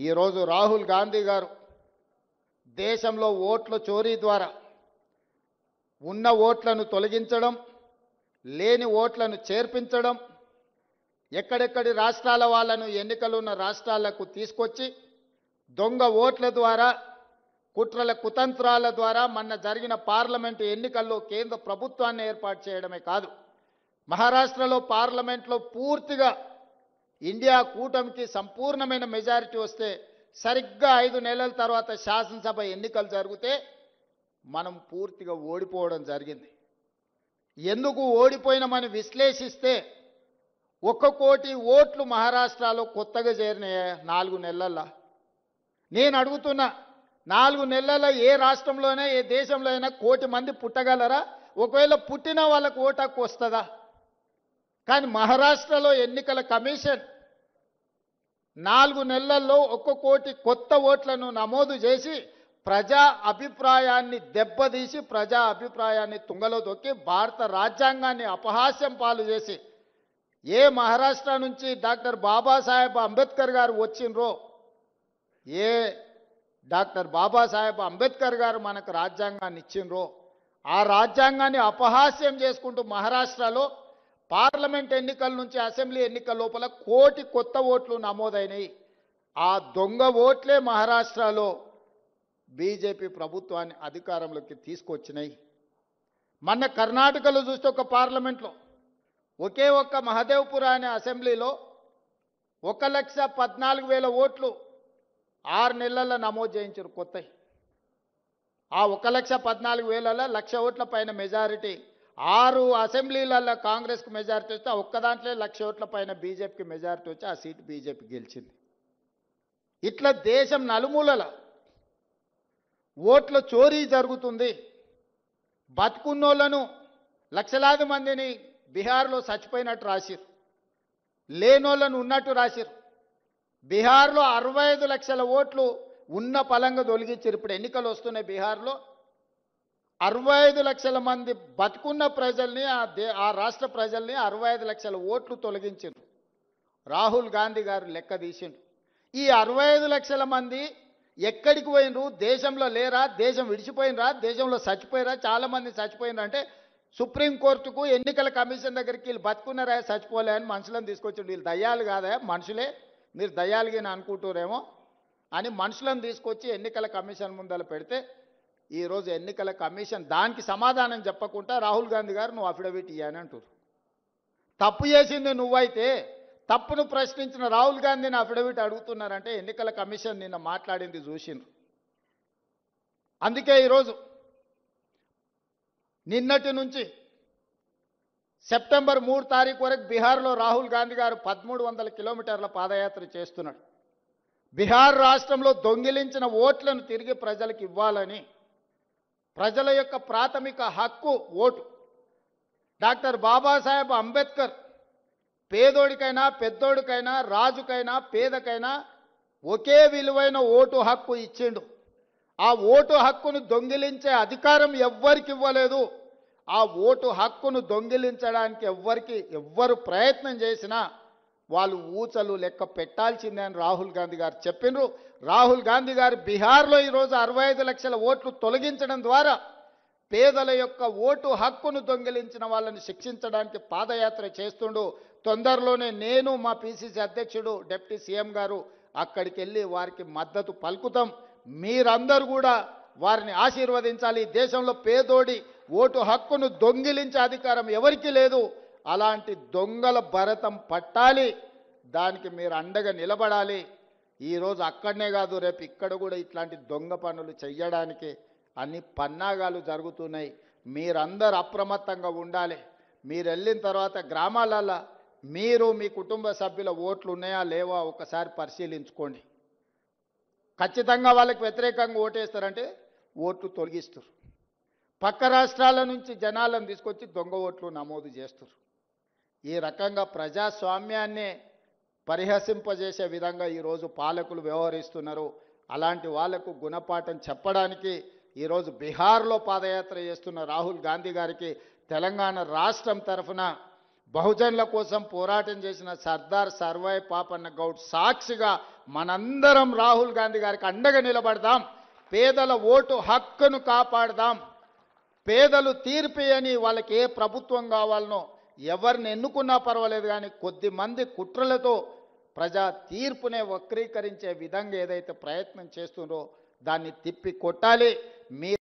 ఈరోజు రాహుల్ గాంధీ గారు దేశంలో ఓట్ల చోరీ ద్వారా ఉన్న ఓట్లను తొలగించడం, లేని ఓట్లను చేర్పించడం, ఎక్కడెక్కడి రాష్ట్రాల వాళ్ళను ఎన్నికలున్న రాష్ట్రాలకు తీసుకొచ్చి దొంగ ఓట్ల ద్వారా, కుట్రల కుతంత్రాల ద్వారా మొన్న జరిగిన పార్లమెంటు ఎన్నికల్లో కేంద్ర ప్రభుత్వాన్ని ఏర్పాటు చేయడమే కాదు, మహారాష్ట్రలో పార్లమెంట్లో పూర్తిగా ఇండియా కూటమికి సంపూర్ణమైన మెజారిటీ వస్తే సరిగ్గా 5 నెలల తర్వాత శాసనసభ ఎన్నికలు జరిగితే మనం పూర్తిగా ఓడిపోవడం జరిగింది. ఎందుకు ఓడిపోయినామని విశ్లేషిస్తే 1 కోటి ఓట్లు మహారాష్ట్రలో కొత్తగా చేరినాయి 4 నెలల్లో. నేను అడుగుతున్నా, 4 నెలల్లో ఏ రాష్ట్రంలోనే ఏ దేశంలో అయినా 1 కోటి మంది పుట్టగలరా? ఒకవేళ పుట్టిన వాళ్ళకు ఓటు హక్కు వస్తుందా? కానీ మహారాష్ట్రలో ఎన్నికల కమిషన్ 4 నెలల్లో 1 కోటి కొత్త ఓట్లను నమోదు చేసి ప్రజా అభిప్రాయాన్ని దెబ్బతీసి, ప్రజా అభిప్రాయాన్ని తుంగలో తొక్కి భారత రాజ్యాంగాన్ని అపహాస్యం పాలు చేసి, ఏ మహారాష్ట్ర నుంచి డాక్టర్ బాబాసాహెబ్ అంబేద్కర్ గారు వచ్చిండ్రో, ఏ డాక్టర్ బాబాసాహెబ్ అంబేద్కర్ గారు మనకు రాజ్యాంగాన్ని ఇచ్చిండ్రో, ఆ రాజ్యాంగాన్ని అపహాస్యం చేసుకుంటూ మహారాష్ట్రలో పార్లమెంట్ ఎన్నికల నుంచి అసెంబ్లీ ఎన్నికల లోపల 1 కోటి కొత్త ఓట్లు నమోదైనాయి. ఆ దొంగ ఓట్లే మహారాష్ట్రలో బీజేపీ ప్రభుత్వాన్ని అధికారంలోకి తీసుకొచ్చినాయి. మొన్న కర్ణాటకలో చూస్తే ఒక పార్లమెంట్లో ఒకే ఒక్క మహదేవ్పుర అనే అసెంబ్లీలో 1,14,000 ఓట్లు 6 నెలల్లో నమోదు చేయించారు కొత్తవి. ఆ 1,14,000లలో 1,00,000 ఓట్ల పైన మెజారిటీ, 6 అసెంబ్లీలలో కాంగ్రెస్కు మెజారిటీ వస్తే, ఒక్క దాంట్లో 1,00,000 ఓట్ల పైన బీజేపీకి మెజారిటీ వచ్చి ఆ సీటు బీజేపీ గెలిచింది. ఇట్లా దేశం నలుమూలల ఓట్ల చోరీ జరుగుతుంది. బతుకున్నోళ్లను లక్షలాది మందిని బీహార్లో చచ్చిపోయినట్టు రాసిరు, లేనోళ్లను ఉన్నట్టు రాసిరు. బీహార్లో 65 లక్షల ఓట్లు ఉన్న పలంగా తొలగించారు. ఇప్పుడు ఎన్నికలు వస్తున్నాయి బీహార్లో, 65 లక్షల మంది బతుకున్న ప్రజల్ని, ఆ రాష్ట్ర ప్రజల్ని 65 లక్షల ఓట్లు తొలగించారు. రాహుల్ గాంధీ గారు లెక్క తీసిండు. ఈ 65 లక్షల మంది ఎక్కడికి పోయినరు? దేశంలో లేరా? దేశం విడిచిపోయినరా? దేశంలో చచ్చిపోయినరా? చాలామంది చచ్చిపోయినరా అంటే సుప్రీంకోర్టుకు, ఎన్నికల కమిషన్ దగ్గరికి వీళ్ళు బతుకున్నారా, చచ్చిపోలే అని మనుషులను తీసుకొచ్చి, వీళ్ళు దయ్యాలు కాదా, మనుషులే, మీరు దయ్యాలుగా అనుకుంటారేమో అని మనుషులను తీసుకొచ్చి ఎన్నికల కమిషన్ ముందర పెడితే, ఈరోజు ఎన్నికల కమిషన్ దానికి సమాధానం చెప్పకుండా రాహుల్ గాంధీ గారు నువ్వు అఫిడవిట్ ఇయ్యని అంటారు. తప్పు చేసింది నువ్వైతే తప్పును ప్రశ్నించిన రాహుల్ గాంధీని అఫిడవిట్ అడుగుతున్నారంటే ఎన్నికల కమిషన్ నిన్న మాట్లాడింది చూసిండ్రు. అందుకే ఈరోజు నిన్నటి నుంచి సెప్టెంబర్ 3 తారీఖు వరకు బీహార్లో రాహుల్ గాంధీ గారు 1300 కిలోమీటర్ల పాదయాత్ర చేస్తున్నాడు. బీహార్ రాష్ట్రంలో దొంగిలించిన ఓట్లను తిరిగి ప్రజలకు ఇవ్వాలని, ప్రజల యొక్క ప్రాథమిక హక్కు ఓటు. డాక్టర్ బాబాసాహెబ్ అంబేద్కర్ పేదోడికైనా పెద్దోడికైనా రాజుకైనా పేదకైనా ఒకే విలువైన ఓటు హక్కు ఇచ్చిండు. ఆ ఓటు హక్కును దొంగిలించే అధికారం ఎవ్వరికి ఇవ్వలేదు. ఆ ఓటు హక్కును దొంగిలించడానికి ఎవ్వరు ప్రయత్నం చేసినా వాళ్ళు ఊచలు లెక్క పెట్టాల్సిందే అని రాహుల్ గాంధీ గారు చెప్పిండ్రు. రాహుల్ గాంధీ గారు బీహార్లో ఈరోజు 65 లక్షల ఓట్లు తొలగించడం ద్వారా పేదల యొక్క ఓటు హక్కును దొంగిలించిన వాళ్ళని శిక్షించడానికి పాదయాత్ర చేస్తుండు. తొందరలోనే నేను, మా పిసిసి అధ్యక్షుడు డిప్యూటీ సీఎం గారు అక్కడికి వెళ్ళి వారికి మద్దతు పలుకుతాం. మీరందరూ కూడా వారిని ఆశీర్వదించాలి. దేశంలో పేదోడి ఓటు హక్కును దొంగిలించే అధికారం ఎవరికీ లేదు. అలాంటి దొంగల భరతం పట్టాలి, దానికి మీరు అండగా నిలబడాలి. ఈరోజు అక్కడనే కాదు, రేపు ఇక్కడ కూడా ఇట్లాంటి దొంగ పనులు చెయ్యడానికి అన్ని పన్నాగాలు జరుగుతున్నాయి. మీరందరూ అప్రమత్తంగా ఉండాలి. మీరు వెళ్ళిన తర్వాత గ్రామాలలో మీరు మీ కుటుంబ సభ్యుల ఓట్లు ఉన్నాయా లేవా ఒకసారి పరిశీలించుకోండి. ఖచ్చితంగా వాళ్ళకి వ్యతిరేకంగా ఓటేస్తారంటే ఓట్లు తొలగిస్తారు. పక్క రాష్ట్రాల నుంచి జనాలను తీసుకొచ్చి దొంగ ఓట్లు నమోదు చేస్తారు. ఈ రకంగా ప్రజాస్వామ్యాన్నే పరిహసింపజేసే విధంగా ఈరోజు పాలకులు వ్యవహరిస్తున్నారు. అలాంటి వాళ్లకు గుణపాఠం చెప్పడానికి ఈరోజు బీహార్లో పాదయాత్ర చేస్తున్న రాహుల్ గాంధీ గారికి తెలంగాణ రాష్ట్రం తరఫున బహుజనుల కోసం పోరాటం చేసిన సర్దార్ సర్వాయి పాపన్న గౌడ్ సాక్షిగా మనందరం రాహుల్ గాంధీ గారికి అండగా నిలబడదాం. పేదల ఓటు హక్కును కాపాడదాం. పేదలు తీర్పియని వాళ్ళకి ఏ ప్రభుత్వం కావాలనో ఎవరిని ఎన్నుకున్నా పర్వాలేదు, కానీ కొద్దిమంది కుట్రలతో ప్రజా తీర్పునే వక్రీకరించే విధంగా ఏదైతే ప్రయత్నం చేస్తుందో దాన్ని తిప్పి కొట్టాలి. మీ